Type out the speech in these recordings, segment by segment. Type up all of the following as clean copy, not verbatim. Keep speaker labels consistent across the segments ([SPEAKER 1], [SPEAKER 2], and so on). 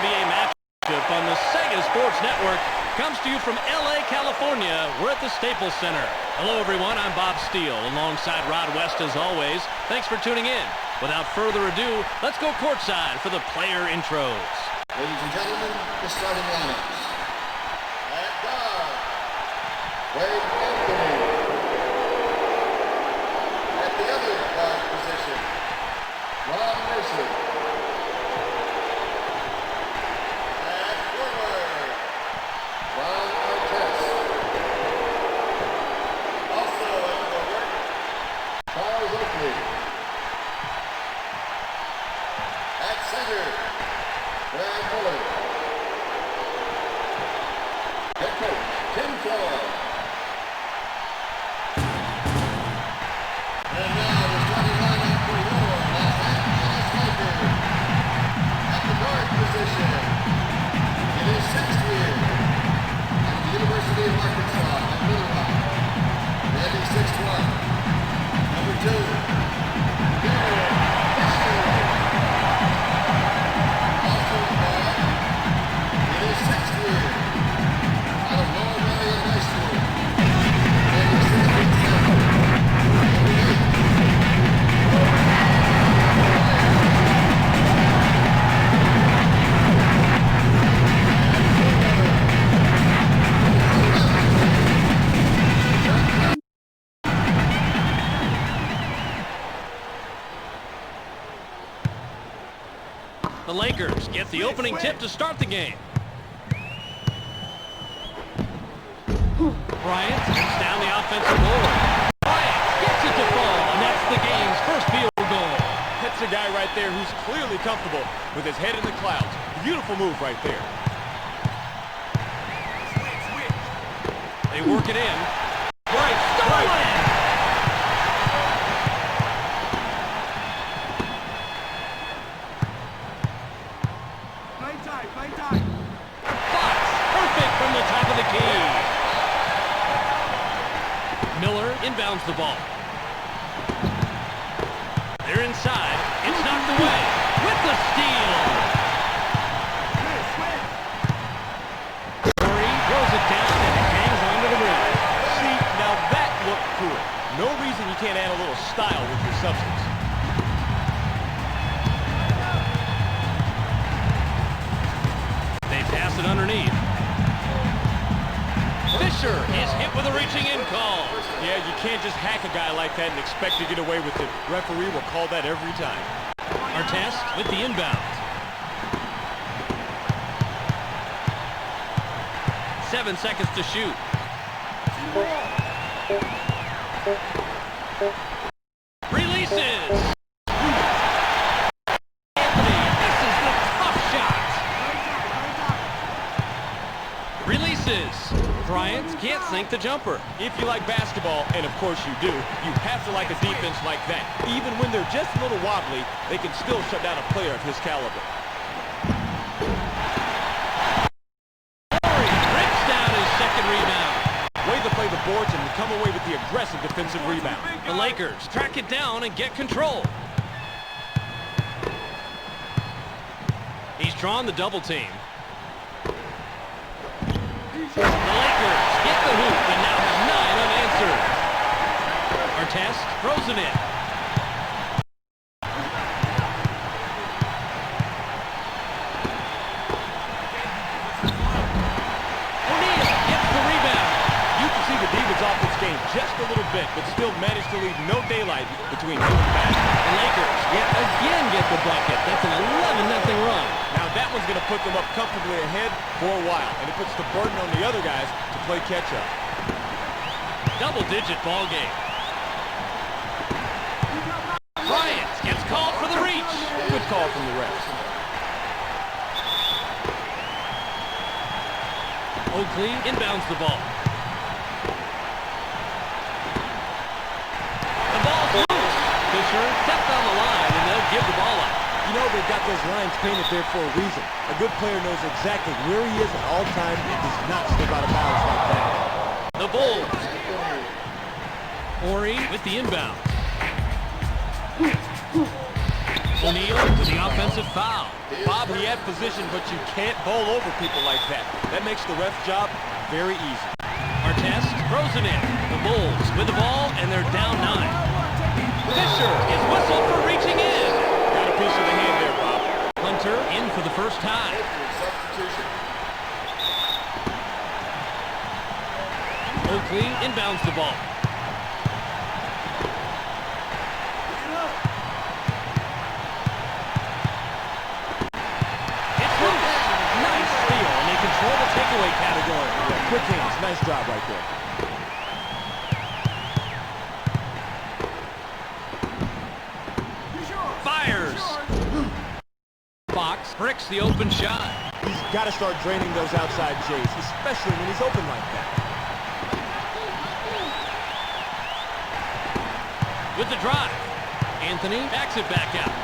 [SPEAKER 1] NBA matchup on the Sega Sports Network comes to you from L.A., California. We're at the Staples Center. Hello, everyone. I'm Bob Steele, alongside Rod West as always. Thanks for tuning in. Without further ado, let's go courtside for the player intros.
[SPEAKER 2] Ladies and gentlemen, the starting lineups. At guard, Wade Anthony. At the other guard position, Ron Mercer. At forward, Ron Artest. Also at forward, Charles Oakley. At center, Brad Miller. Head coach, Tim Floyd. And now the starting lineup for your Los Angeles Lakers. At the guard position, it is 6th year at the University of Arkansas at Little Rock. Randy 6'1". Number 2, Garrett Fisher. Also the guard, it is 6th year out of Lower Marion High School. Randy 6'7". Number 8.
[SPEAKER 1] The Lakers get the opening tip to start the game. Bryant gets down the offensive board. Bryant gets it to fall, and that's the game's first field goal.
[SPEAKER 3] That's a guy right there who's clearly comfortable with his head in the clouds. Beautiful move right there.
[SPEAKER 1] They work it in. Bryant stolen! Fox, perfect from the top of the key. Miller inbounds the ball. They're inside. It's knocked away with the steal. Curry throws it down and it hangs onto the rim.
[SPEAKER 3] See, now that looked cool. No reason you can't add a little style with your substance.
[SPEAKER 1] They pass it underneath. Fisher is hit with a reaching in call.
[SPEAKER 3] Yeah, you can't just hack a guy like that and expect to get away with it. Referee will call that every time.
[SPEAKER 1] Artest with the inbound. 7 seconds to shoot. Releases. Anthony misses the tough shot. Releases. Bryant can't sink the jumper.
[SPEAKER 3] If you like basketball, and of course you do, you have to like a defense like that. Even when they're just a little wobbly, they can still shut down a player of his caliber.
[SPEAKER 1] Curry rips down his second rebound.
[SPEAKER 3] Way to play the boards and come away with the aggressive defensive rebound.
[SPEAKER 1] The Lakers track it down and get control. He's drawn the double team. The Lakers get the hoop and now have 9 unanswered. Artest throws it in. O'Neal gets the rebound.
[SPEAKER 3] You can see the demons off this game just a little bit, but still managed to leave no daylight between him and basket.
[SPEAKER 1] The Lakers yet again get the bucket. That's an 11-0 run.
[SPEAKER 3] Now that one's going to put them up comfortably ahead for a while, and it puts the burden on the other guys to play catch-up.
[SPEAKER 1] Double-digit ball game. Bryant gets called for the reach.
[SPEAKER 3] Good call from the refs.
[SPEAKER 1] Oakley inbounds the ball. The ball's loose. Fisher stepped on the line, and they'll give the ball up.
[SPEAKER 3] You know they've got those lines painted there for a reason. A good player knows exactly where he is at all times and does not slip out of bounds like that.
[SPEAKER 1] The Bulls. Horry with the inbound. O'Neal with the offensive foul.
[SPEAKER 3] Bob, he had position, but you can't bowl over people like that. That makes the ref's job very easy.
[SPEAKER 1] Artest throws it in. The Bulls with the ball, and they're down 9. Fisher is whistled for reaching in.
[SPEAKER 3] Got a piece of the hand there, Bob.
[SPEAKER 1] Hunter in for the first time.
[SPEAKER 2] Substitution.
[SPEAKER 1] Oakley inbounds the ball. It's loose. Nice steal, and they control the takeaway category.
[SPEAKER 3] Yeah, quick hands. Nice job right there.
[SPEAKER 1] Fires. Fox bricks the open shot.
[SPEAKER 3] He's got to start draining those outside Jays, especially when he's open like that.
[SPEAKER 1] With the drive. Anthony backs it back out.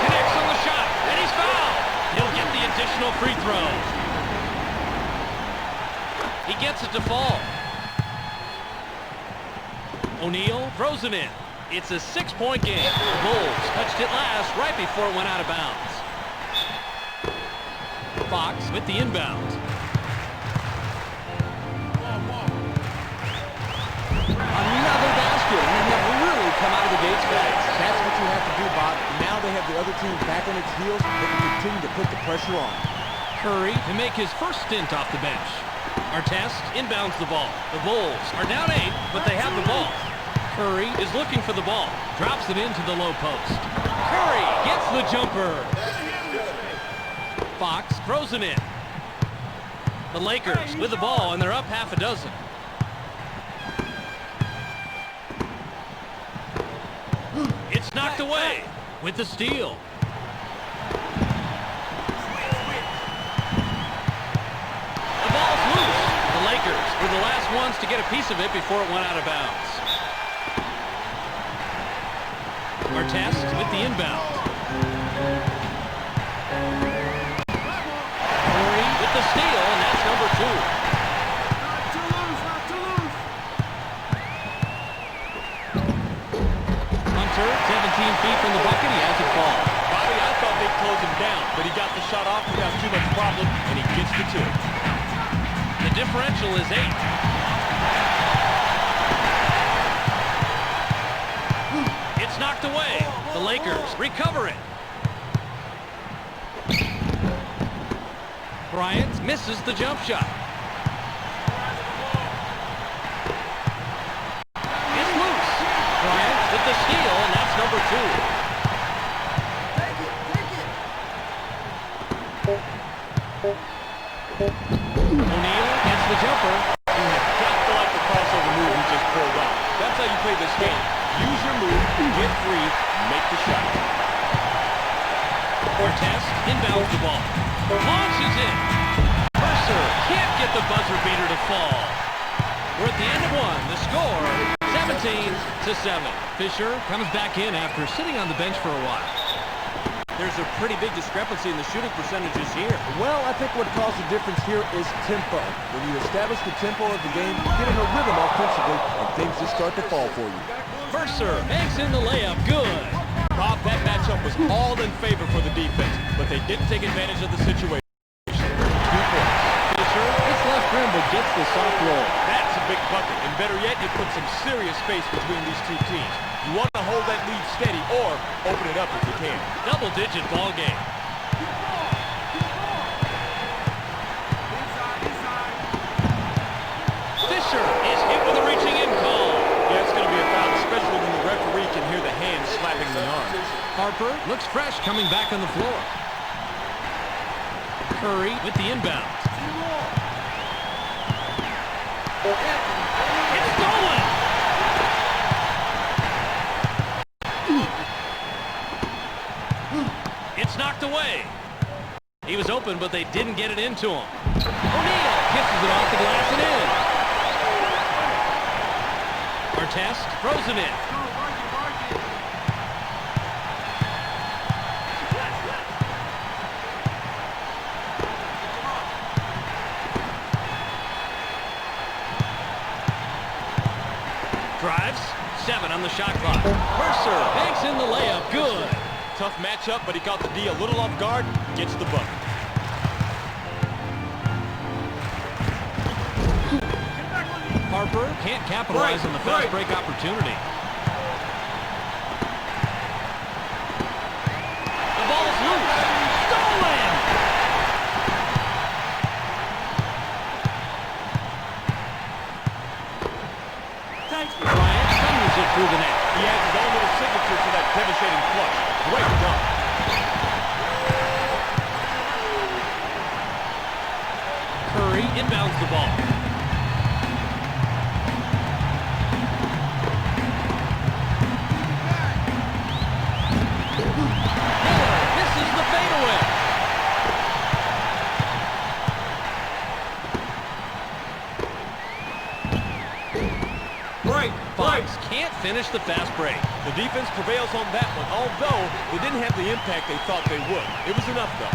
[SPEAKER 1] Connects on the shot, and he's fouled. He'll get the additional free throw. He gets it to fall. O'Neal throws it in. It's a 6-point game. The Bulls touched it last right before it went out of bounds. Fox with the inbound. Another basket, and they have really come out of the gates fast.
[SPEAKER 3] That's what you have to do, Bob. Now they have the other team back on its heels. They can continue to put the pressure on.
[SPEAKER 1] Curry to make his first stint off the bench. Artest inbounds the ball. The Bulls are down 8, but they have the ball. Curry is looking for the ball. Drops it into the low post. Curry gets the jumper. Fox throws it in. The Lakers with the ball, and they're up half a dozen. It's knocked away with the steal. The ball's loose. The Lakers were the last ones to get a piece of it before it went out of bounds. Artest with the inbound. Curry with the steal, and that's number 2. Hunter, 17 feet from the bucket, he has it fall.
[SPEAKER 3] Bobby, I thought they'd close him down, but he got the shot off without too much problem, and he gets the 2.
[SPEAKER 1] The differential is 8. It's knocked away. The Lakers recover it. Bryant misses the jump shot. It's loose. Bryant with the steal, and that's number 2. O'Neal gets the jumper.
[SPEAKER 3] You have got to like the crossover move he just pulled off. That's how you play this game. Use your move, get free, make the shot.
[SPEAKER 1] Artest inbounds the ball. Launches in. Mercer can't get the buzzer beater to fall. We're at the end of 1. The score, 17-7. Fisher comes back in after sitting on the bench for a while. There's a pretty big discrepancy in the shooting percentages here.
[SPEAKER 3] Well, I think what caused the difference here is tempo. When you establish the tempo of the game, you get in a rhythm offensively, and things just start to fall for you.
[SPEAKER 1] Mercer banks in the layup. Good.
[SPEAKER 3] Bob, that matchup was all in favor for the defense, but they didn't take advantage of the situation. 2 points.
[SPEAKER 1] Fisher hits left rim but gets the soft roll.
[SPEAKER 3] That's a big bucket, and better yet, you put some serious space between these two teams. You want to hold that lead steady or open it up if you can.
[SPEAKER 1] Double-digit ball game. Fisher is hit with a reaching in call.
[SPEAKER 3] Yeah, it's going to be a foul, especially when the referee can hear the hand slapping the arm.
[SPEAKER 1] Harper looks fresh coming back on the floor. Curry with the inbound. It's stolen! It's knocked away. He was open, but they didn't get it into him. O'Neal kisses it off the glass and in. Artest throws it in. Drives, 7 on the shot clock. Mercer Fluxer banks in the layup. Good.
[SPEAKER 3] Tough matchup, but he caught the D a little off guard. Gets the bucket.
[SPEAKER 1] Harper can't capitalize on the fast break opportunity. The ball's loose. Stolen! Bryant thunders it through the net.
[SPEAKER 3] He adds his own little signature to that devastating flush. Great dunk.
[SPEAKER 1] Curry inbounds the ball. Miller misses the fadeaway. Fox can't finish the fast break.
[SPEAKER 3] The defense prevails on that one, although they didn't have the impact they thought they would. It was enough, though.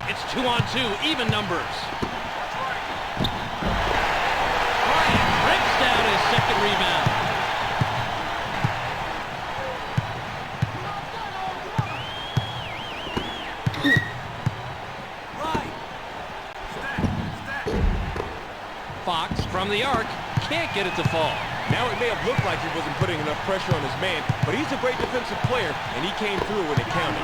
[SPEAKER 1] It's 2-on-2, even numbers. Bryant rips down his second rebound. Fox from the arc can't get it to fall.
[SPEAKER 3] Now it may have looked like he wasn't putting enough pressure on his man, but he's a great defensive player, and he came through when it counted.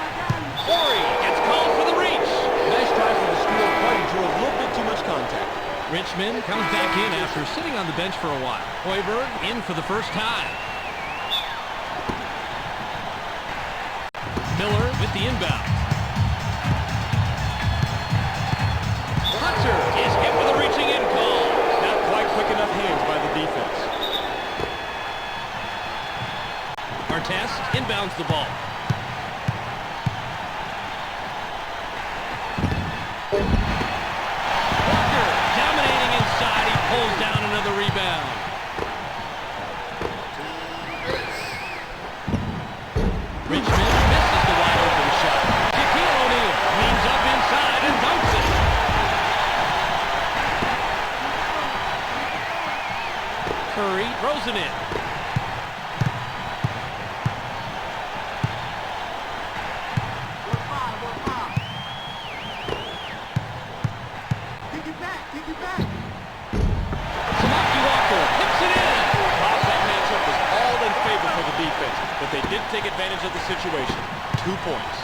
[SPEAKER 1] Horry gets called for the reach.
[SPEAKER 3] Nice try for the steal, but he drew a little bit too much contact.
[SPEAKER 1] Richmond comes back in after sitting on the bench for a while. Hoiberg in for the first time. Miller with the inbound. Hunter is hit with a reaching in call.
[SPEAKER 3] Not quite quick enough hands by the defense.
[SPEAKER 1] Artest inbounds the ball. Walker dominating inside. He pulls down another rebound.
[SPEAKER 2] 2 minutes.
[SPEAKER 1] Richmond misses the wide open shot. Shaquille O'Neal leans up inside and dunks it. Curry throws it in. Samaki Walker hits it in.
[SPEAKER 3] Bob, that matchup was all in favor for the defense, but they did take advantage of the situation. 2 points.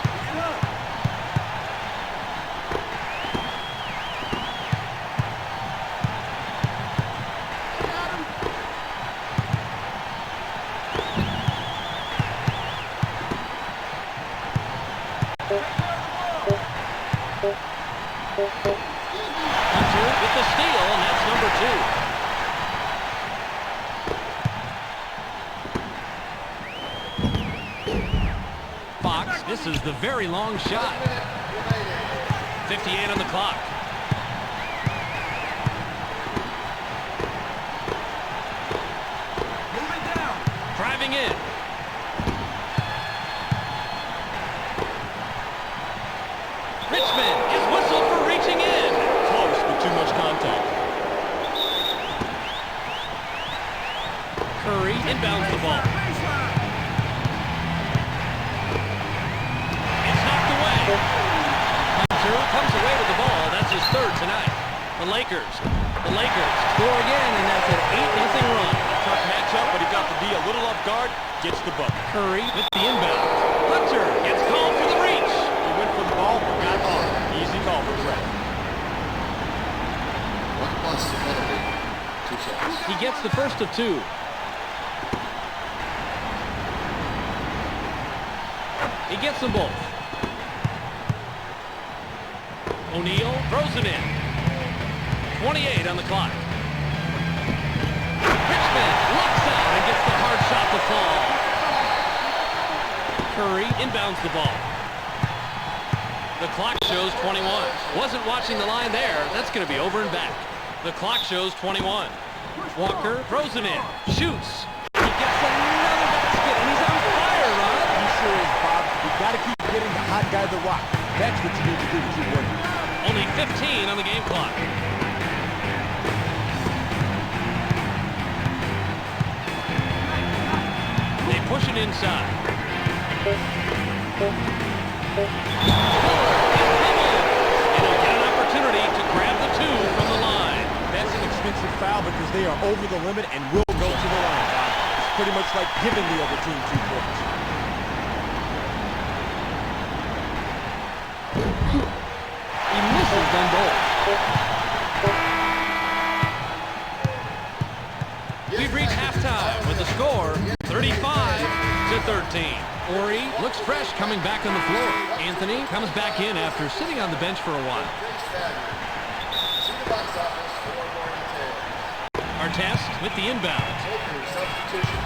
[SPEAKER 1] Hunter with the steal, and that's number 2. Fox misses the very long shot. 58 on the clock. Driving in. Richmond is whistled for reaching in.
[SPEAKER 3] Close, but too much contact.
[SPEAKER 1] Curry inbounds the ball. It's knocked away. Hunter comes away with the ball. That's his third tonight. The Lakers score again, and that's an 8-0 run.
[SPEAKER 3] Tough matchup, but he got the D a little off guard. Gets the bucket.
[SPEAKER 1] Curry with the inbound. Hunter gets called for the reach.
[SPEAKER 3] He went for the ball, but got on. Easy call for the ref.
[SPEAKER 2] 1 plus to penalty. 2 shots.
[SPEAKER 1] He gets the first of 2. He gets them both. O'Neal throws it in. 28 on the clock. Richmond locks out and gets the hard shot to fall. Curry inbounds the ball. The clock shows 21. Wasn't watching the line there. That's going to be over and back. The clock shows 21. Walker throws it in. Shoots. He gets another basket, and he's on fire, Rod.
[SPEAKER 3] He sure is, Bob. You got to keep getting the hot guy the rock. That's what you need to do to keep working.
[SPEAKER 1] Only 15 on the game clock. push it inside. And he'll get an opportunity to grab the 2 from the line.
[SPEAKER 3] That's an expensive foul because they are over the limit and will go to the line. It's pretty much like giving the other team 2 points.
[SPEAKER 1] He misses them both. We've reached halftime with the score 35-13. Ori looks fresh coming back on the floor. Anthony comes back in after sitting on the bench for a while.
[SPEAKER 2] See the box office for more details.
[SPEAKER 1] Artest with the inbound.
[SPEAKER 2] Taker substitution.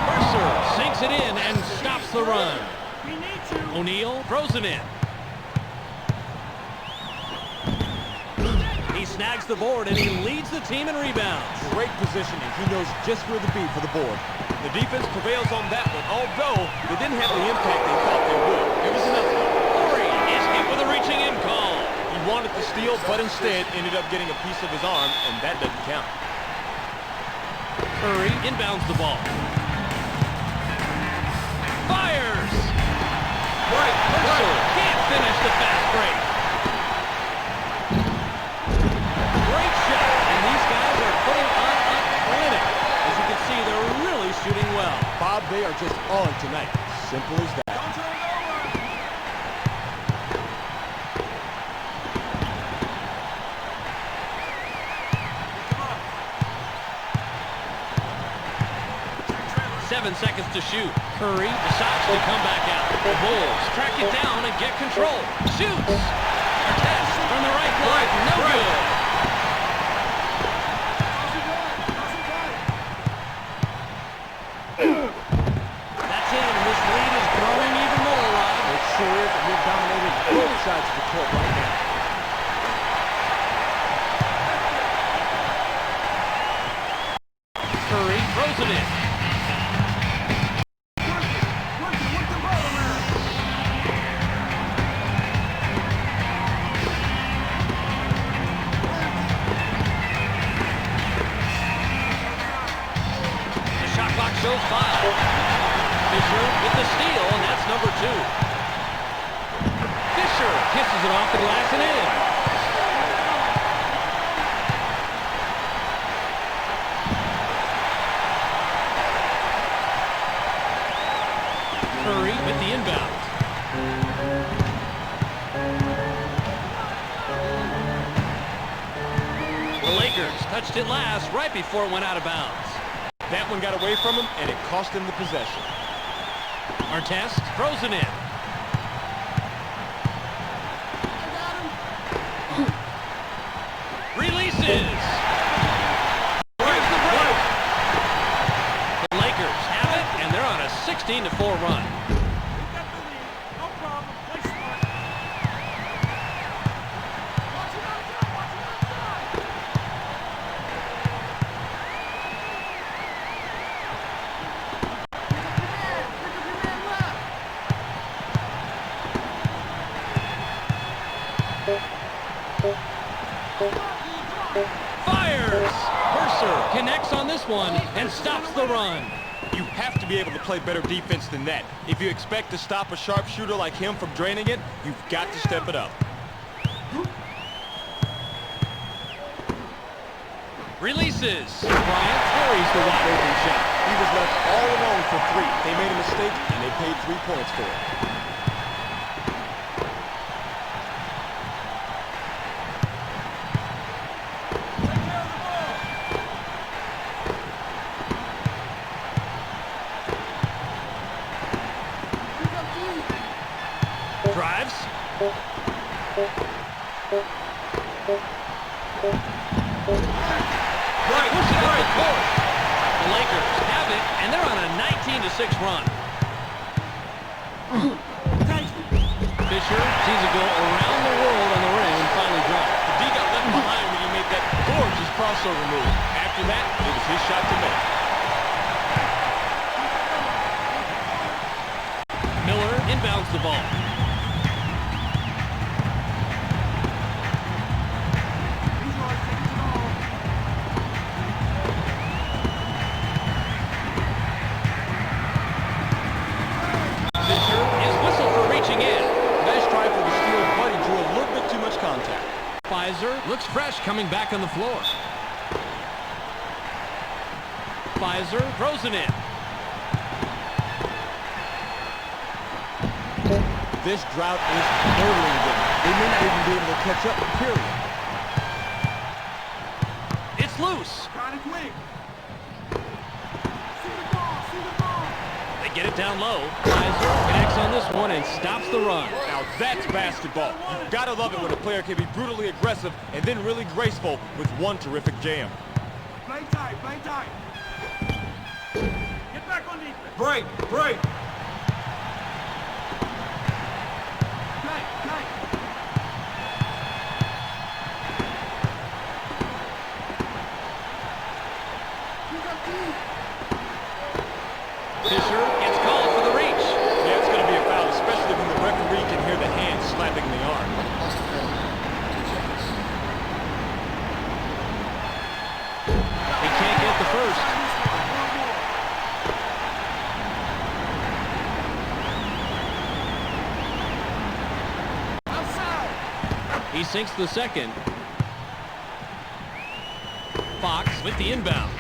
[SPEAKER 1] Mercer sinks it in and stops the run. O'Neal throws it in. He snags the board and he leads the team in rebounds.
[SPEAKER 3] Great positioning. He knows just where to be for the board. The defense prevails on that one, although they didn't have the impact they thought they would. It was enough.
[SPEAKER 1] Ori is hit with a reaching in call.
[SPEAKER 3] He wanted to steal, but instead ended up getting a piece of his arm, and that doesn't count.
[SPEAKER 1] Curry inbounds the ball. Fires! Mercer can't finish the fast break. Great shot, and these guys are putting on a clinic. As you can see, they're really shooting well.
[SPEAKER 3] Bob, they are just on tonight. Simple as that.
[SPEAKER 1] 7 seconds to shoot. Curry decides to come back out. The Bulls track it down and get control. Shoots! Artest from the right block. No good. That's in. This lead is growing even more, Rod.
[SPEAKER 3] It sure is, and we've dominated both sides of the court right now.
[SPEAKER 1] Curry throws it in. Shows foul. Fisher with the steal, and that's number 2. Fisher kisses it off the glass and in. Curry with the inbound. The Lakers touched it last right before it went out of bounds.
[SPEAKER 3] That one got away from him, and it cost him the possession.
[SPEAKER 1] Artest throws it in. Releases. Breaks the break. The Lakers have it, and they're on a 16-4 run. Fires! Mercer connects on this one and stops the run.
[SPEAKER 3] You have to be able to play better defense than that. If you expect to stop a sharpshooter like him from draining it, you've got to step it up.
[SPEAKER 1] Releases. Bryant carries the wide open shot.
[SPEAKER 3] He was left all alone for 3. They made a mistake, and they paid 3 points for it.
[SPEAKER 1] Drives. Right, pushing up the court. The Lakers have it, and they're on a 19-6 run. Fisher sees it go around the world on the rim and finally dropped.
[SPEAKER 3] The D got left behind when he made that gorgeous crossover move. After that, it was his shot to make.
[SPEAKER 1] Miller inbounds the ball. Pfizer looks fresh coming back on the floor. Pfizer throws it in.
[SPEAKER 3] This drought is murdering them. They may not even be able to catch up, period.
[SPEAKER 1] It's loose.
[SPEAKER 4] Got it quick. See the ball, see the ball.
[SPEAKER 1] They get it down low. Pfizer connects on this one and stops the run.
[SPEAKER 3] Now that's basketball. You've got to love it when a player can be brutally aggressive and then really graceful with one terrific jam.
[SPEAKER 4] Play tight, play tight. Get back on defense. Break, break. Play, play.
[SPEAKER 1] Fisher gets called for the reach.
[SPEAKER 3] Yeah, it's going to be a foul, especially when the referee can hear the hand slapping the arm.
[SPEAKER 2] Must fail. 2 shots.
[SPEAKER 1] He can't get the first.
[SPEAKER 4] One more. Outside.
[SPEAKER 1] He sinks the second. Fox with the inbound.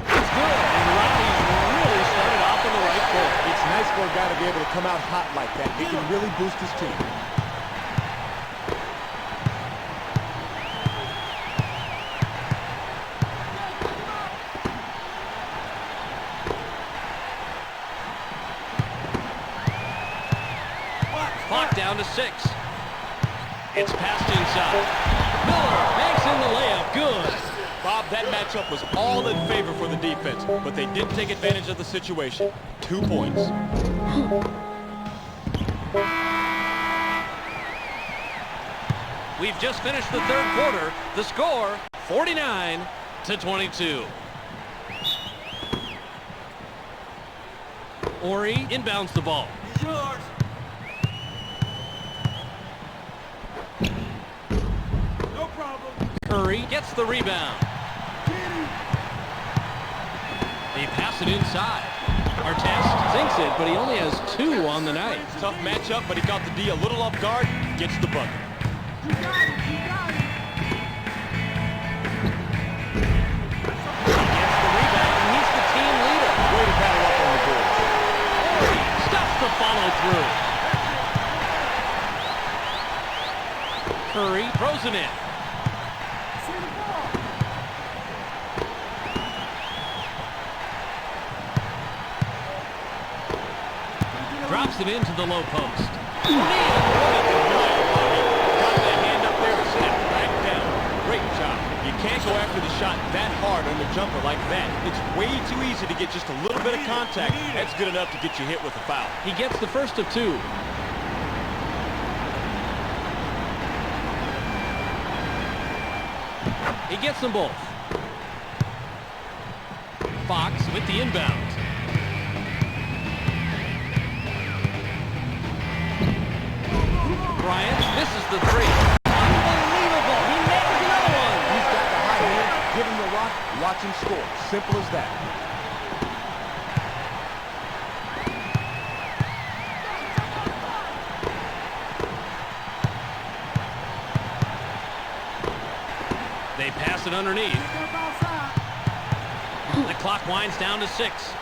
[SPEAKER 1] It's good, and the Rockies really started off on the right foot.
[SPEAKER 3] It's nice for a guy to be able to come out hot like that. It can really boost his team.
[SPEAKER 1] Clock down to 6. It's passed inside. Miller makes in the layup. Good.
[SPEAKER 3] Bob, that matchup was all in favor for the defense, but they didn't take advantage of the situation. 2 points.
[SPEAKER 1] We've just finished the third quarter. The score, 49-22. Ori inbounds the ball.
[SPEAKER 4] It's yours. No problem.
[SPEAKER 1] Curry gets the rebound.
[SPEAKER 4] Get him.
[SPEAKER 1] They pass it inside. Artest sinks it, but he only has 2 on the night.
[SPEAKER 3] Tough matchup, but he caught the D a little off guard, gets the bucket.
[SPEAKER 4] You got it, you got it.
[SPEAKER 1] He gets the rebound, and he's the team leader.
[SPEAKER 3] Way to battle up on the boards.
[SPEAKER 1] Ori stops the follow through. Curry throws it in.
[SPEAKER 4] See the ball.
[SPEAKER 1] Drops it into the low post. O'Neal.
[SPEAKER 3] Got that hand up there and set it back down. Great job. You can't go after the shot that hard on the jumper like that. It's way too easy to get just a little bit of contact. That's good enough to get you hit with a foul.
[SPEAKER 1] He gets the first of 2. He gets them both. Fox with the inbound. Bryant misses the 3. Unbelievable! He nails another one!
[SPEAKER 3] He's got the high hand, give him the rock, watch him score. Simple as that.
[SPEAKER 1] They pass it underneath.
[SPEAKER 4] Step outside.
[SPEAKER 1] The clock winds down to 6.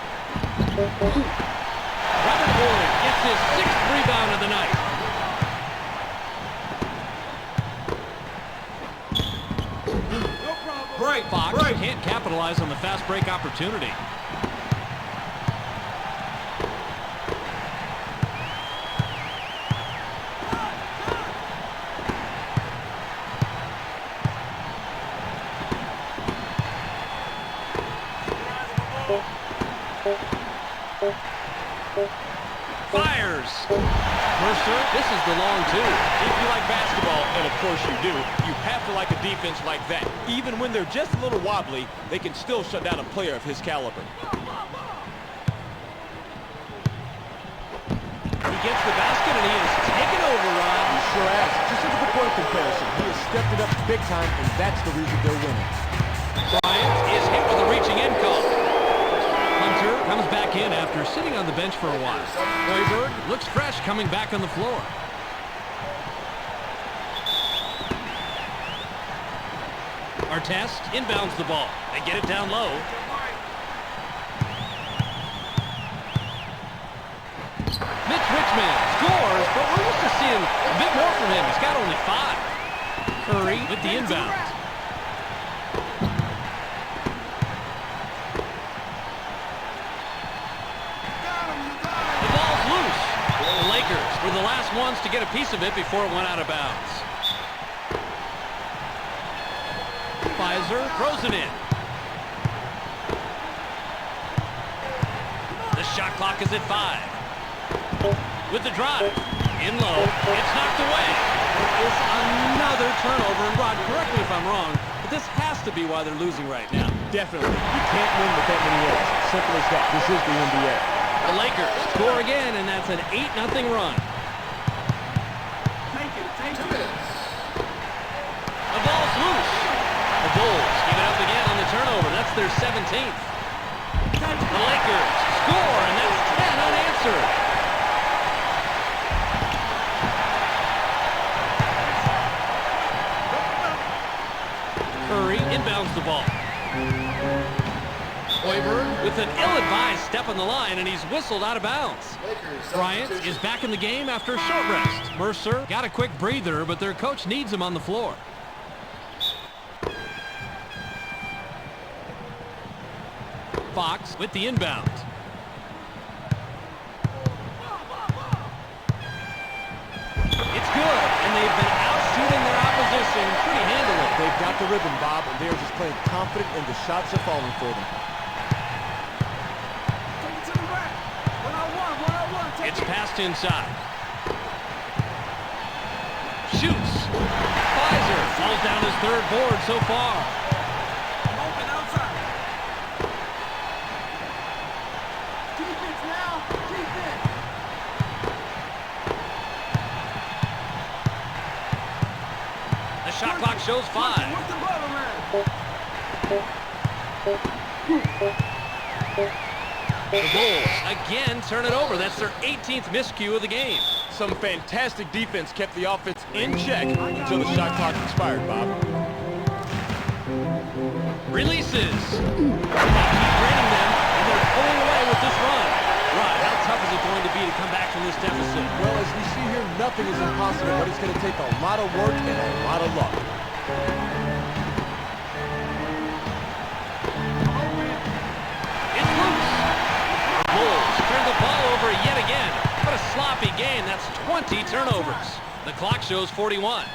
[SPEAKER 1] Robert Horry gets his 6th rebound of the night.
[SPEAKER 4] No problem.
[SPEAKER 3] Break,
[SPEAKER 1] Fox can't capitalize on the fast break opportunity. Fires. Mercer, this is the long 2.
[SPEAKER 3] If you like basketball, and of course you do, you have to like a defense like that. Even when they're just a little wobbly, they can still shut down a player of his caliber.
[SPEAKER 1] He gets the basket and he is taken over, Rod.
[SPEAKER 3] He sure has. Just look at the point comparison. He has stepped it up big time, and that's the reason they're winning.
[SPEAKER 1] Bryant is hit with a reaching in call. Hunter Fizer comes back in after sitting on the bench for a while. Hoiberg looks fresh coming back on the floor. Artest inbounds the ball. They get it down low. Mitch Richmond scores, but we're used to seeing a bit more from him. He's got only 5. Curry with the inbound. The ball's loose. The Lakers were the last ones to get a piece of it before it went out of bounds. Fizer throws it in. The shot clock is at 5. With the drive, in low, it's knocked away. It's another turnover, and Rod, correct me if I'm wrong, but this has to be why they're losing right now.
[SPEAKER 3] Definitely. You can't win with that many errors. Simple as that. This is the NBA.
[SPEAKER 1] The Lakers score again, and that's an 8-0 run.
[SPEAKER 4] Take it, take
[SPEAKER 2] 2
[SPEAKER 4] it.
[SPEAKER 2] minutes.
[SPEAKER 1] The ball's loose. The Bulls give it up again on the turnover. That's their 17th. The Lakers score, and that's 10 unanswered. Curry inbounds the ball. Hoiberg with an ill-advised step on the line, and he's whistled out of bounds.
[SPEAKER 2] Lakers
[SPEAKER 1] Bryant
[SPEAKER 2] substitution.
[SPEAKER 1] is back in the game after a short rest. Mercer got a quick breather, but their coach needs him on the floor. Fox with the inbound. It's good, and they've been out-shooting their opposition pretty handily.
[SPEAKER 3] They've got the rhythm, Bob, and they're just playing confident, and the shots are falling for them.
[SPEAKER 4] Take it to the rack. One-on-one, take
[SPEAKER 1] It's
[SPEAKER 4] it.
[SPEAKER 1] passed inside. Shoots. Fizer falls down his 3rd board so far.
[SPEAKER 4] Open outside. Defense now. Defense.
[SPEAKER 1] The shot clock shows 5.
[SPEAKER 4] What's the ball around?
[SPEAKER 1] The Bulls again turn it over. That's their 18th miscue of the game.
[SPEAKER 3] Some fantastic defense kept the offense in check until the shot clock expired, Bob.
[SPEAKER 1] Releases. They keep raining them, and they're pulling away with this run. Rod, how tough is it going to be to come back from this deficit?
[SPEAKER 3] Well, as we see here, nothing is impossible, but it's going to take a lot of work and a lot of luck.
[SPEAKER 1] It's loose. The Bulls turn the ball over yet again. What a sloppy game. That's 20 turnovers. The clock shows 41.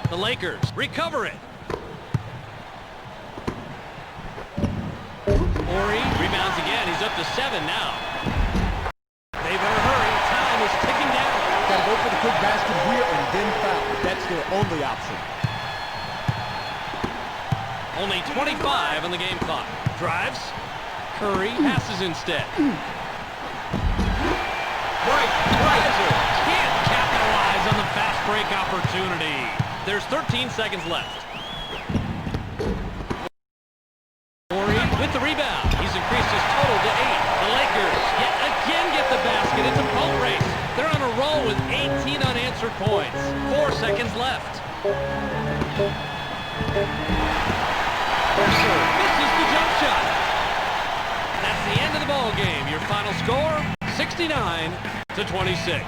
[SPEAKER 1] The Lakers recover it. Horry rebounds again. He's up to 7 now. They better hurry. Time is ticking down.
[SPEAKER 3] Got to go for the quick basket here and then foul. That's their only option.
[SPEAKER 1] Only 25 on the game clock. Drives. Curry passes instead. Fizer can't capitalize on the fast break opportunity. There's 13 seconds left. Horry with the rebound. He's increased his total to 8. The Lakers yet again get the basket. It's a boat race. They're on a roll with 18 unanswered points. 4 seconds left. Mercer misses the jump shot. That's the end of the ball game. Your final score, 69-26.